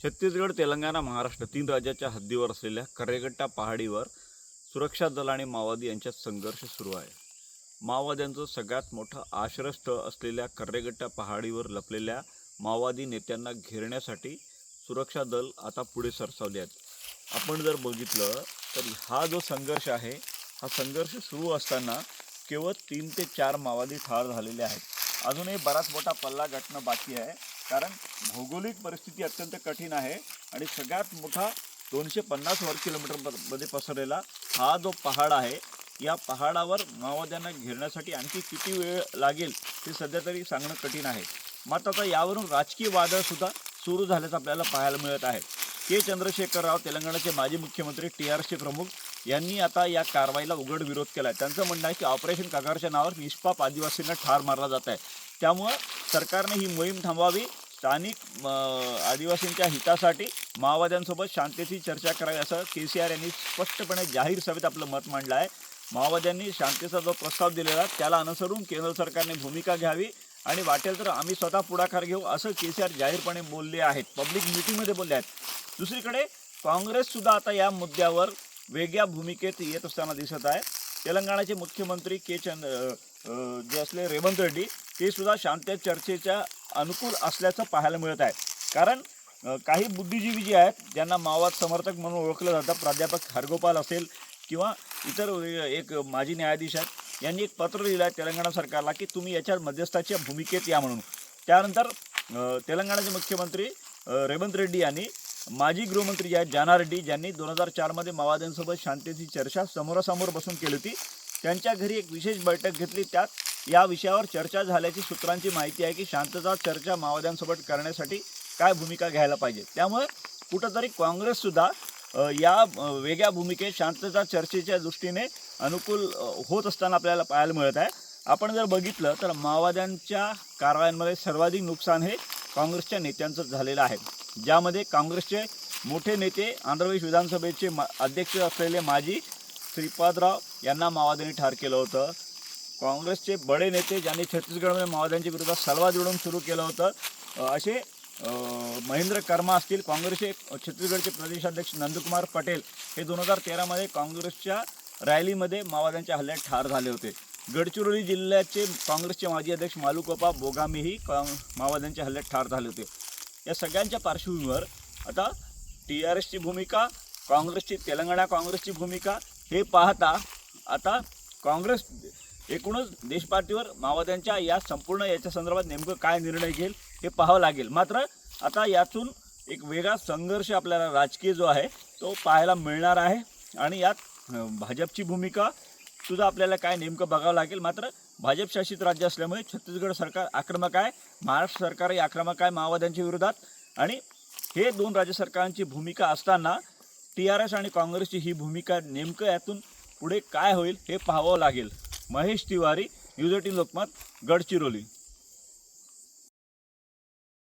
छत्तीसगड, तेलंगणा, महाराष्ट्र तीन राज्याच्या हद्दीवर असलेल्या कर्रेगट्टा पहाडीवर सुरक्षा दल आणि माओवादी यांच्यात संघर्ष सुरू आहे. माओवाद्यांचं सगळ्यात मोठं आश्रयस्थळ असलेल्या कर्रेगट्टा पहाडीवर लपलेल्या माओवादी नेत्यांना घेरण्यासाठी सुरक्षा दल आता पुढे सरसावले आहेत. आपण जर बघितलं तर हा जो संघर्ष आहे, हा संघर्ष सुरू असताना केवळ 3 ते 4 माओवादी ठार झालेले आहेत. अजूनही बराच मोठा पल्ला गाठणं बाकी आहे, कारण भौगोलिक परिस्थिती अत्यंत कठीण आहे आणि सगळ्यात मोठा 250 वर्ग किलोमीटरमध्ये पसरलेला हा जो पहाड आहे, या पहाडावर माओवाद्यांना घेरण्यासाठी आणखी किती वेळ लागेल हे सध्या तरी सांगणं कठीण आहे. मात्र आता यावरून राजकीय वादळसुद्धा सुरू झाल्याचं आपल्याला पाहायला मिळत आहे. के चंद्रशेखर राव, तेलंगणाचे माजी मुख्यमंत्री, TRSचे प्रमुख यांनी आता या कारवाईला उघड विरोध केला आहे. त्यांचं म्हणणं आहे की ऑपरेशन कागारच्या नावावर निष्पाप आदिवासींना ठार मारला जात आहे. त्यामुळं सरकारने ही मोहीम थांबवावी, स्थानिक आदिवासींच्या हितासाठी माओवाद्यांसोबत शांततेची चर्चा करावी, असं KCR यांनी स्पष्टपणे जाहीर सभेत आपलं मत मांडलं आहे. माओवाद्यांनी शांततेचा जो प्रस्ताव दिलेला त्याला अनुसरून केंद्र सरकारने भूमिका घ्यावी आणि वाटेल तर आम्ही स्वतः पुढाकार घेऊ, असं KCR जाहीरपणे बोलले आहेत, पब्लिक मीटिंगमध्ये बोलले आहेत. दुसरीकडे काँग्रेससुद्धा आता या मुद्द्यावर वेगळ्या भूमिकेत येत असताना दिसत आहे. तेलंगणाचे मुख्यमंत्री जे असले रेवंत रेड्डी, ते सुद्धा शांततेत चर्चेच्या अनुकूल असल्याचं पाहायला मिळत आहे. कारण काही बुद्धिजीवी जे आहेत, ज्यांना माओवाद समर्थक म्हणून ओळखलं जातं, प्राध्यापक हरगोपाल असेल किंवा इतर एक माजी न्यायाधीश आहेत, यांनी एक पत्र लिहिलं आहे तेलंगणा सरकारला की तुम्ही याच्या मध्यस्थाच्या भूमिकेत या म्हणून. त्यानंतर तेलंगणाचे मुख्यमंत्री रेवंत रेड्डी यांनी माजी गृहमंत्री जे आहेत जाना रेड्डी, ज्यांनी 2004मध्ये माओवाद्यांसोबत शांततेची चर्चा समोरासमोर बसून केली होती, त्यांच्या घरी एक विशेष बैठक घेतली. त्यात या विषयावर चर्चा झाल्याची सूत्रांची माहिती आहे की शांतता चर्चा माओवाद्यांसोबत करण्यासाठी काय भूमिका घ्यायला पाहिजे. त्यामुळे कुठंतरी काँग्रेससुद्धा या वेगळ्या भूमिकेत शांतता चर्चेच्या दृष्टीने अनुकूल होत असताना आपल्याला पाहायला मिळत आहे. आपण जर बघितलं तर माओवाद्यांच्या कारवायांमध्ये सर्वाधिक नुकसान हे काँग्रेसच्या नेत्यांचं झालेलं आहे, ज्यामध्ये काँग्रेसचे मोठे नेते, आंध्र प्रदेश विधानसभेचे अध्यक्ष असलेले माजी श्रीपादराव यांना माओवाद्यांनी ठार केलं होतं. काँग्रेसचे बडे नेते ज्यांनी छत्तीसगडमध्ये माओवाद्यांच्या विरोधात सलवाद उडवून सुरू केलं होतं, असे महेंद्र कर्मा असतील. काँग्रेसचे छत्तीसगडचे प्रदेशाध्यक्ष नंदकुमार पटेल हे 2013मध्ये काँग्रेसच्या रॅलीमध्ये माओवाद्यांच्या हल्ल्यात ठार झाले होते. गडचिरोली जिल्ह्याचे काँग्रेसचे माजी अध्यक्ष मालुकोपा बोगामीही माओवाद्यांच्या हल्ल्यात ठार झाले होते. या सगळ्यांच्या पार्श्वभूमीवर आता TRSची भूमिका, काँग्रेसची, तेलंगणा काँग्रेसची भूमिका हे पाहता आता काँग्रेस एकूणच देशपातळीवर माओवाद्यांच्या या संपूर्ण याच्या संदर्भात नेमकं काय निर्णय घेईल हे पाहावं लागेल. मात्र आता यातून एक वेगळा संघर्ष आपल्याला राजकीय जो आहे तो पाहायला मिळणार आहे आणि यात भाजपची भूमिका सुद्धा आपल्याला काय नेमकं बघावं लागेल. मात्र भाजप शासित राज्य असल्यामुळे छत्तीसगड सरकार आक्रमक आहे, महाराष्ट्र सरकारही आक्रमक आहे माओवाद्यांच्या विरोधात, आणि हे 2 राज्य सरकारांची भूमिका असताना TRS आणि काँग्रेसची ही भूमिका नेमकं यातून पुढे काय होईल हे पाहावं लागेल. महेश तिवारी, न्यूज 18 लोकमत, गडचिरोली.